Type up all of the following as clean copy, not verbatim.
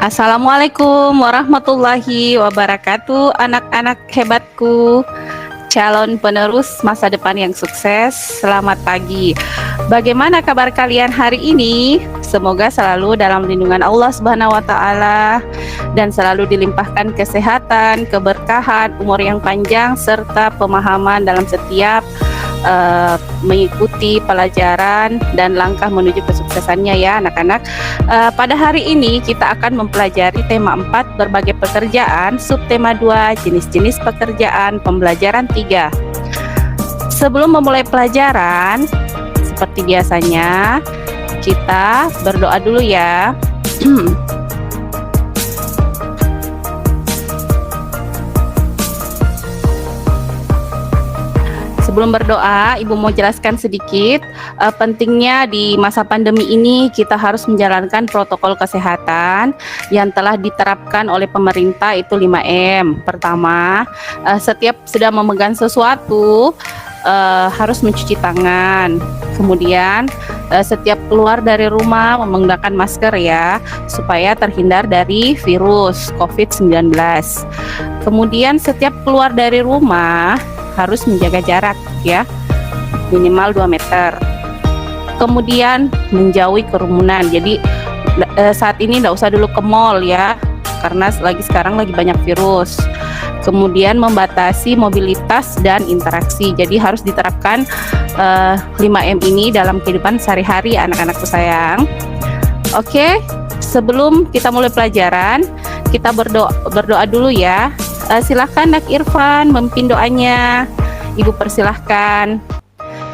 Assalamualaikum warahmatullahi wabarakatuh, anak-anak hebatku, calon penerus masa depan yang sukses. Selamat pagi. Bagaimana kabar kalian hari ini? Semoga selalu dalam lindungan Allah Subhanahu wa taala dan selalu dilimpahkan kesehatan, keberkahan, umur yang panjang serta pemahaman dalam setiap mengikuti pelajaran dan langkah menuju kesuksesannya ya anak-anak. Pada hari ini kita akan mempelajari tema 4 berbagai pekerjaan, subtema 2 jenis-jenis pekerjaan, pembelajaran 3. Sebelum memulai pelajaran, seperti biasanya kita berdoa dulu ya. Sebelum berdoa, Ibu mau jelaskan sedikit pentingnya di masa pandemi ini kita harus menjalankan protokol kesehatan yang telah diterapkan oleh pemerintah, itu 5M. Pertama, setiap sedang memegang sesuatu harus mencuci tangan. Kemudian setiap keluar dari rumah menggunakan masker ya, supaya terhindar dari virus COVID-19. Kemudian setiap keluar dari rumah harus menjaga jarak ya, minimal 2 meter. Kemudian menjauhi kerumunan. Jadi saat ini tidak usah dulu ke mall ya, karena sekarang lagi banyak virus. Kemudian membatasi mobilitas dan interaksi. Jadi harus diterapkan 5M ini dalam kehidupan sehari-hari anak-anakku sayang. Oke, sebelum kita mulai pelajaran, kita berdoa dulu ya. Silahkan Nak Irfan memimpin doanya. Ibu persilahkan.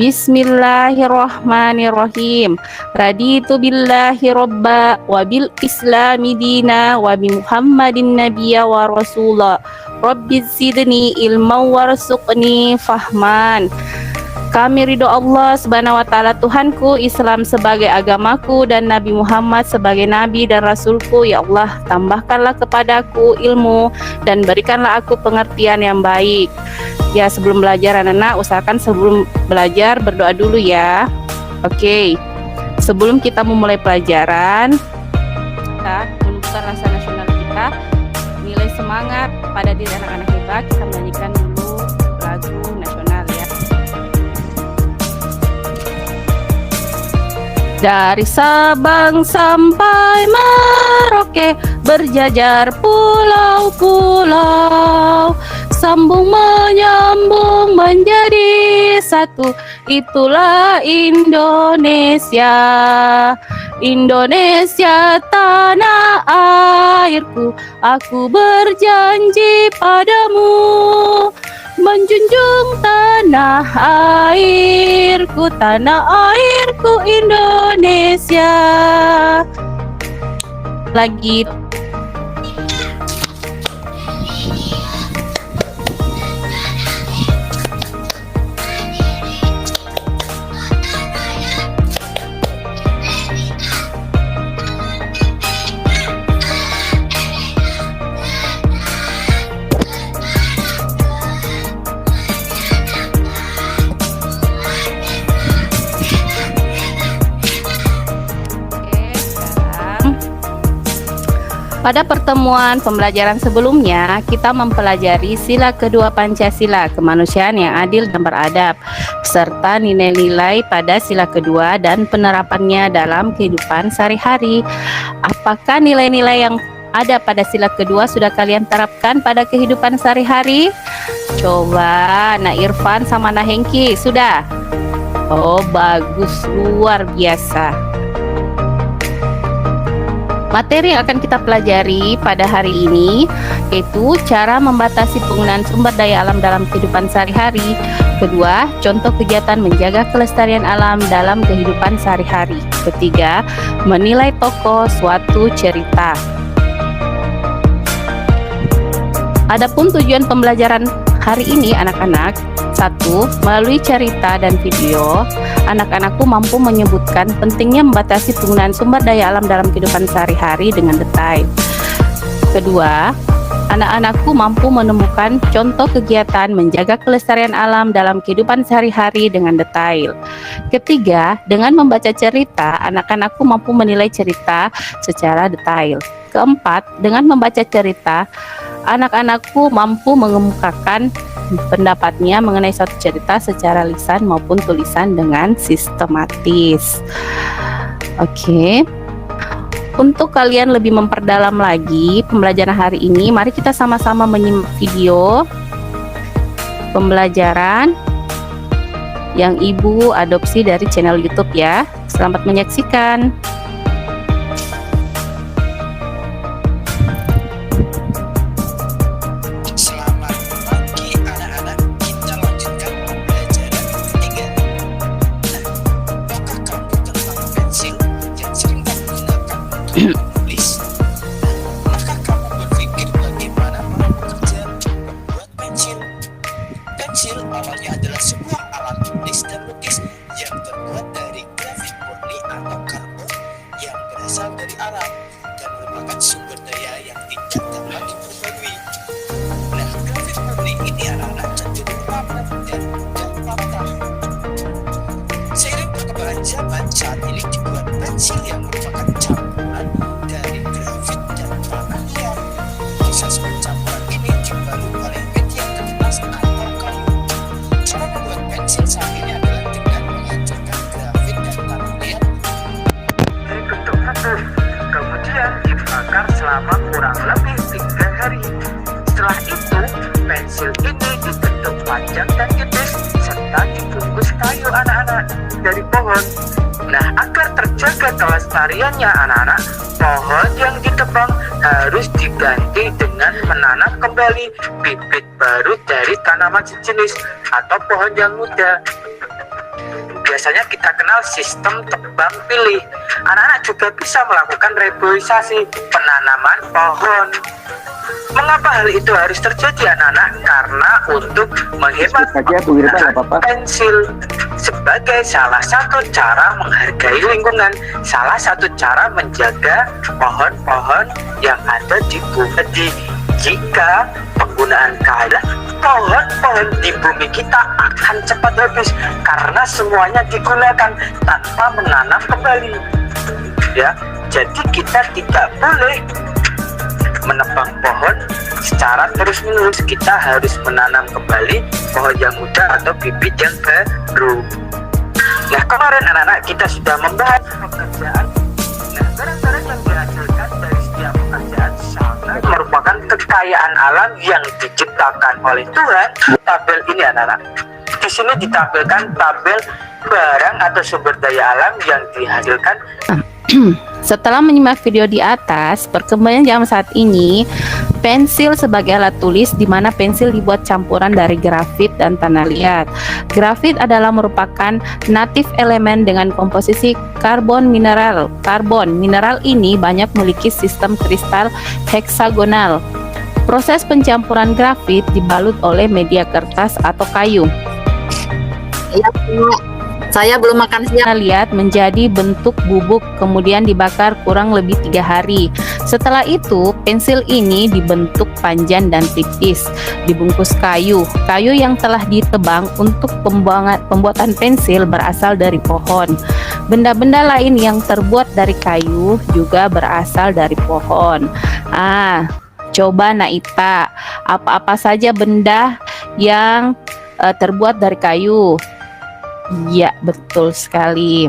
Bismillahirrahmanirrahim. Raditu billahi robba wa bil islami dina wa bi muhammadin nabiyya wa rasulah. Rabbi zidni ilman warzuqni fahman. Kami ridho Allah Subhanahu wa taala Tuhanku, Islam sebagai agamaku dan Nabi Muhammad sebagai nabi dan rasulku. Ya Allah, tambahkanlah kepadaku ilmu dan berikanlah aku pengertian yang baik. Ya, sebelum belajar anak-anak usahakan sebelum belajar berdoa dulu ya. Oke. Sebelum kita memulai pelajaran, kita menunjukkan rasa nasional kita, nilai semangat pada diri anak-anak hebat. Kita menyanyikan dulu lagu nasional ya. Dari Sabang sampai Merauke, berjajar pulau-pulau, sambung menyambung menjadi satu, itulah Indonesia. Indonesia tanah airku, aku berjanji padamu, menjunjung tanah airku Indonesia. Lagi pada pertemuan pembelajaran sebelumnya, kita mempelajari sila kedua Pancasila, kemanusiaan yang adil dan beradab, serta nilai-nilai pada sila kedua dan penerapannya dalam kehidupan sehari-hari. Apakah nilai-nilai yang ada pada sila kedua sudah kalian terapkan pada kehidupan sehari-hari? Coba Nak Irfan sama Nak Hengki, sudah? Oh, bagus, luar biasa. Materi yang akan kita pelajari pada hari ini yaitu cara membatasi penggunaan sumber daya alam dalam kehidupan sehari-hari. Kedua, contoh kegiatan menjaga kelestarian alam dalam kehidupan sehari-hari. Ketiga, menilai tokoh suatu cerita. Adapun tujuan pembelajaran hari ini anak-anak, 1. Melalui cerita dan video, anak-anakku mampu menyebutkan pentingnya membatasi penggunaan sumber daya alam dalam kehidupan sehari-hari dengan detail. Kedua, anak-anakku mampu menemukan contoh kegiatan menjaga kelestarian alam dalam kehidupan sehari-hari dengan detail. Ketiga, dengan membaca cerita, anak-anakku mampu menilai cerita secara detail. keempat, dengan membaca cerita, anak-anakku mampu mengemukakan pendapatnya mengenai suatu cerita secara lisan maupun tulisan dengan sistematis. Oke. Untuk kalian lebih memperdalam lagi pembelajaran hari ini, mari kita sama-sama menyimak video pembelajaran yang Ibu adopsi dari channel YouTube ya. Selamat menyaksikan. Selamat pagi anak-anak, kita lanjutkan pembelajaran ketiga. Nah, apakah kamu tentang pensil yang sering kamu gunakan untuk menulis? Nah, apakah kamu berpikir bagaimana para pekerja membuat pensil? Pensil awalnya adalah sebuah alat tulis dan lukis yang terbuat dari grafit murni atau karbon yang berasal dari alam dan merupakan sumber daya yang tidak dapat diperbarui. Nah, grafit murni ini anak-anak cenderung rapuh dan mudah patah. Seiring perkembangan zaman, saat ini dibuat pensil yang merupakan campuran dari grafit dan tanah liat. Proses pencampuran ini dibalut oleh media kertas atau kayu. Cara membuat pensil saat ini adalah dengan menghancurkan grafit dan tanah liat dibentuk pupus, kemudian dibakar selama kurang lebih 3 hari. Setelah itu, pensil ini dibentuk panjang dan tipis serta dibungkus kayu anak-anak dari pohon. Nah, agar terjaga kelestariannya anak-anak, pohon yang ditebang harus diganti dengan menanam kembali bibit baru dari tanaman sejenis atau pohon yang muda. Biasanya kita kenal sistem tebang pilih. Anak-anak juga bisa melakukan reboisasi, penanaman pohon. Mengapa hal itu harus terjadi anak-anak? Karena untuk menghemat penggunaan pensil sebagai salah satu cara menghargai lingkungan, salah satu cara menjaga pohon-pohon yang ada di bumi. Jika penggunaan kayu, pohon-pohon di bumi kita akan cepat habis karena semuanya digunakan tanpa menanam kembali. Ya, jadi kita tidak boleh menebang pohon secara terus-menerus. Kita harus menanam kembali pohon yang muda atau bibit yang baru. Nah, kemarin anak-anak kita sudah membahas pekerjaan. Nah, barang-barang yang dihasilkan dari setiap pekerjaan sangat merupakan kekayaan alam yang diciptakan oleh Tuhan. Tabel ini anak-anak, di sini ditampilkan tabel barang atau sumber daya alam yang dihasilkan. Setelah menyimak video di atas, perkembangan zaman saat ini, pensil sebagai alat tulis di mana pensil dibuat campuran dari grafit dan tanah liat. Grafit adalah merupakan natif elemen dengan komposisi karbon mineral. Karbon mineral ini banyak memiliki sistem kristal heksagonal. Proses pencampuran grafit dibalut oleh media kertas atau kayu. Iya, Bu. Saya belum makan siang. Kita lihat menjadi bentuk bubuk, kemudian dibakar kurang lebih 3 hari. Setelah itu, pensil ini dibentuk panjang dan tipis, dibungkus kayu. Kayu yang telah ditebang untuk pembuatan pensil berasal dari pohon. Benda-benda lain yang terbuat dari kayu juga berasal dari pohon. Coba Naita, apa-apa saja benda yang terbuat dari kayu? Ya, betul sekali.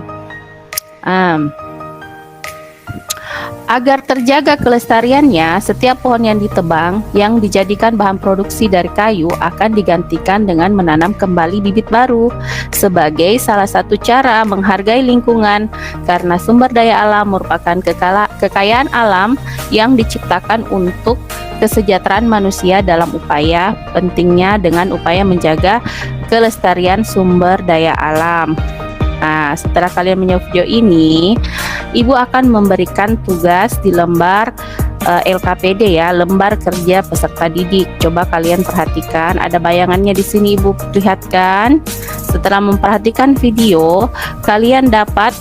Agar terjaga kelestariannya, setiap pohon yang ditebang yang dijadikan bahan produksi dari kayu akan digantikan dengan menanam kembali bibit baru sebagai salah satu cara menghargai lingkungan, karena sumber daya alam merupakan kekayaan alam yang diciptakan untuk kesejahteraan manusia dalam upaya pentingnya dengan upaya menjaga kelestarian sumber daya alam. Nah, setelah kalian menyimak video ini, Ibu akan memberikan tugas di lembar LKPD ya, lembar kerja peserta didik. Coba kalian perhatikan, ada bayangannya di sini Ibu lihatkan. Setelah memperhatikan video, kalian dapat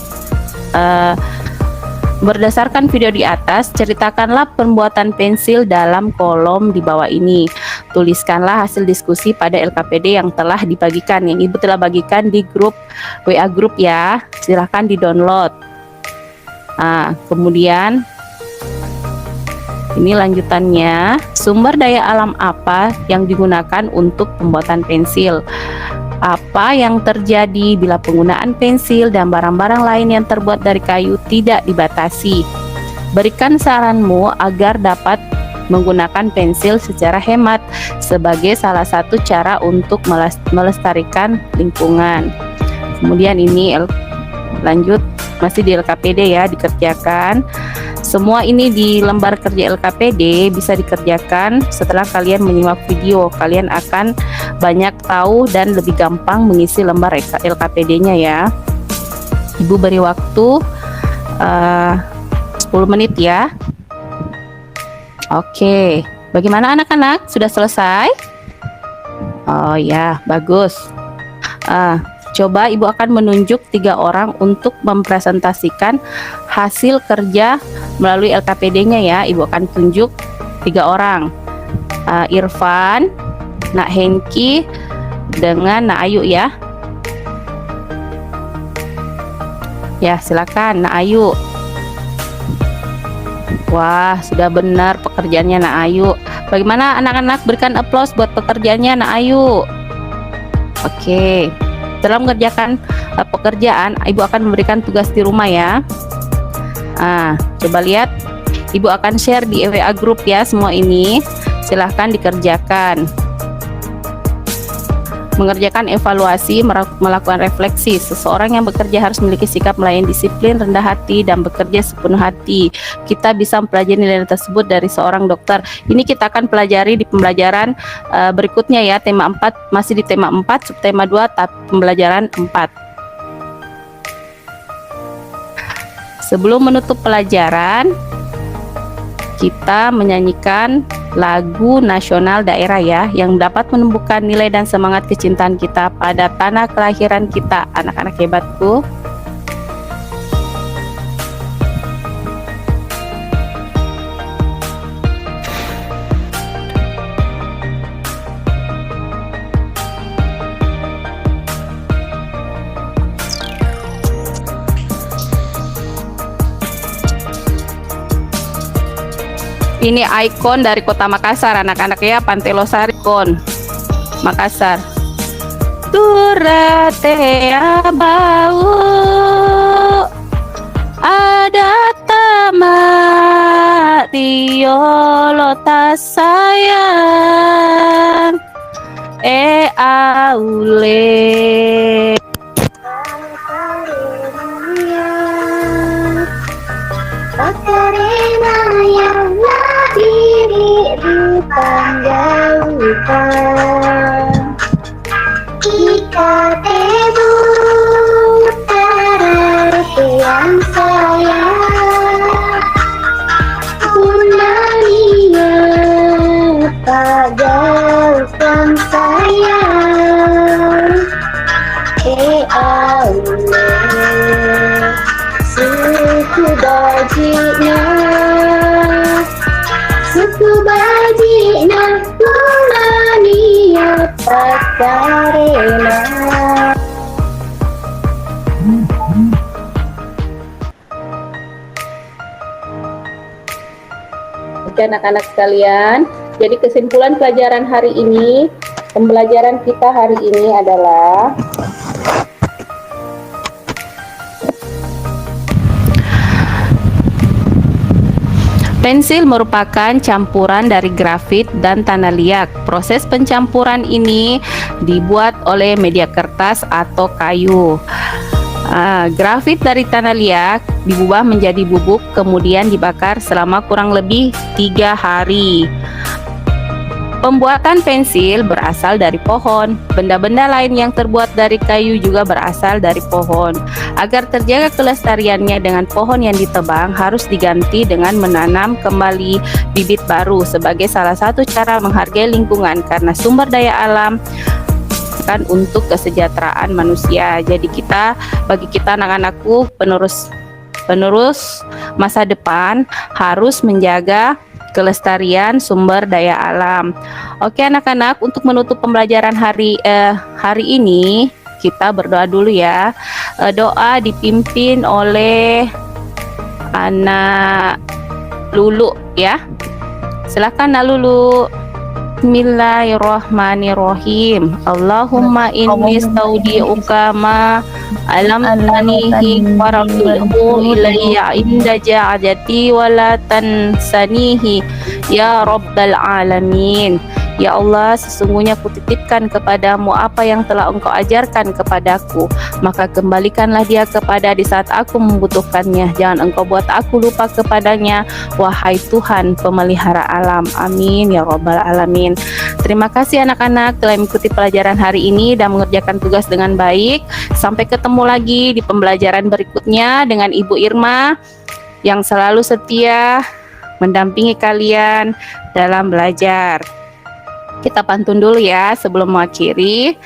berdasarkan video di atas, ceritakanlah pembuatan pensil dalam kolom di bawah ini. Tuliskanlah hasil diskusi pada LKPD yang telah dibagikan, yang Ibu telah bagikan di grup WA grup ya. Silahkan di-download. Kemudian Ini lanjutannya, sumber daya alam apa yang digunakan untuk pembuatan pensil? Apa yang terjadi bila penggunaan pensil dan barang-barang lain yang terbuat dari kayu tidak dibatasi? Berikan saranmu agar dapat menggunakan pensil secara hemat sebagai salah satu cara untuk melestarikan lingkungan. Kemudian ini lanjut masih di LKPD ya, dikerjakan. Semua ini di lembar kerja LKPD bisa dikerjakan setelah kalian menyimak video. Kalian akan banyak tahu dan lebih gampang mengisi lembar LKPD-nya ya. Ibu beri waktu 10 menit ya. Oke, bagaimana anak-anak? Sudah selesai? Oh ya, bagus. Coba ibu akan menunjuk 3 orang untuk mempresentasikan hasil kerja melalui LKPD-nya ya. Ibu akan tunjuk 3 orang, Irfan, Nak Hengki, dengan Nak Ayu ya. Ya, silakan Nak Ayu. Wah, sudah benar pekerjaannya Nak Ayu. Bagaimana anak-anak, berikan aplaus buat pekerjaannya Nak Ayu. Oke. Dalam mengerjakan pekerjaan, ibu akan memberikan tugas di rumah ya. Coba lihat, ibu akan share di WA group ya semua ini. Silahkan dikerjakan. Mengerjakan evaluasi, melakukan refleksi. Seseorang yang bekerja harus memiliki sikap melayani, disiplin, rendah hati, dan bekerja sepenuh hati. Kita bisa mempelajari nilai tersebut dari seorang dokter. Ini kita akan pelajari di pembelajaran berikutnya ya, tema 4, masih di tema 4, subtema 2, pembelajaran 4. Sebelum menutup pelajaran, kita menyanyikan lagu nasional daerah ya, yang dapat menumbuhkan nilai dan semangat kecintaan kita pada tanah kelahiran kita, anak-anak hebatku. Ini ikon dari kota Makassar anak-anak ya, Pantai Losari, ikon Makassar. Turatea bau ada tamat tiolota sayang aule. Bakarena yang diri panggaukan Ika tebu yang sayang Unania pagaukan sayang aule suku bajina Unania pakarena. Oke anak-anak sekalian, jadi kesimpulan pelajaran hari ini, pembelajaran kita hari ini adalah pensil merupakan campuran dari grafit dan tanah liat. Proses pencampuran ini dibuat oleh media kertas atau kayu. Grafit dari tanah liat diubah menjadi bubuk, kemudian dibakar selama kurang lebih 3 hari. Pembuatan pensil berasal dari pohon. Benda-benda lain yang terbuat dari kayu juga berasal dari pohon. Agar terjaga kelestariannya dengan pohon yang ditebang, harus diganti dengan menanam kembali bibit baru sebagai salah satu cara menghargai lingkungan, karena sumber daya alam kan untuk kesejahteraan manusia. Jadi bagi kita anak-anakku, penerus masa depan, harus menjaga kelestarian sumber daya alam. Oke anak-anak, untuk menutup pembelajaran hari ini, kita berdoa dulu ya. Doa dipimpin oleh anak Lulu ya. Silakan Nak Lulu. Bismillahirrahmanirrahim. Allahumma inni staudi'uka ma alamtanihi waradulhu ilayya inda ja'ajati wa la tansanihi ya rabbal alamin. Ya Allah, sesungguhnya kutitipkan kepadamu apa yang telah engkau ajarkan kepadaku, maka kembalikanlah dia kepada di saat aku membutuhkannya. Jangan engkau buat aku lupa kepadanya, wahai Tuhan pemelihara alam. Amin ya rabbal alamin. Terima kasih anak-anak telah mengikuti pelajaran hari ini dan mengerjakan tugas dengan baik. Sampai ketemu lagi di pembelajaran berikutnya dengan Ibu Irma yang selalu setia mendampingi kalian dalam belajar. Kita pantun dulu ya sebelum mengakhiri.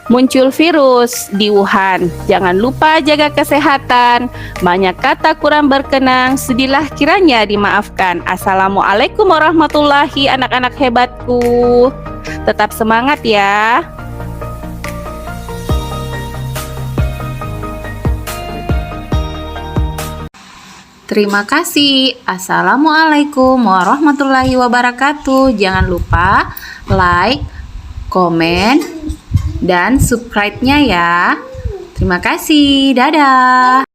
Muncul virus di Wuhan, jangan lupa jaga kesehatan. Banyak kata kurang berkenan, sedihlah kiranya dimaafkan. Assalamualaikum warahmatullahi anak-anak hebatku. Tetap semangat ya. Terima kasih. Assalamualaikum warahmatullahi wabarakatuh. Jangan lupa like, komen, dan subscribe-nya ya. Terima kasih. Dadah.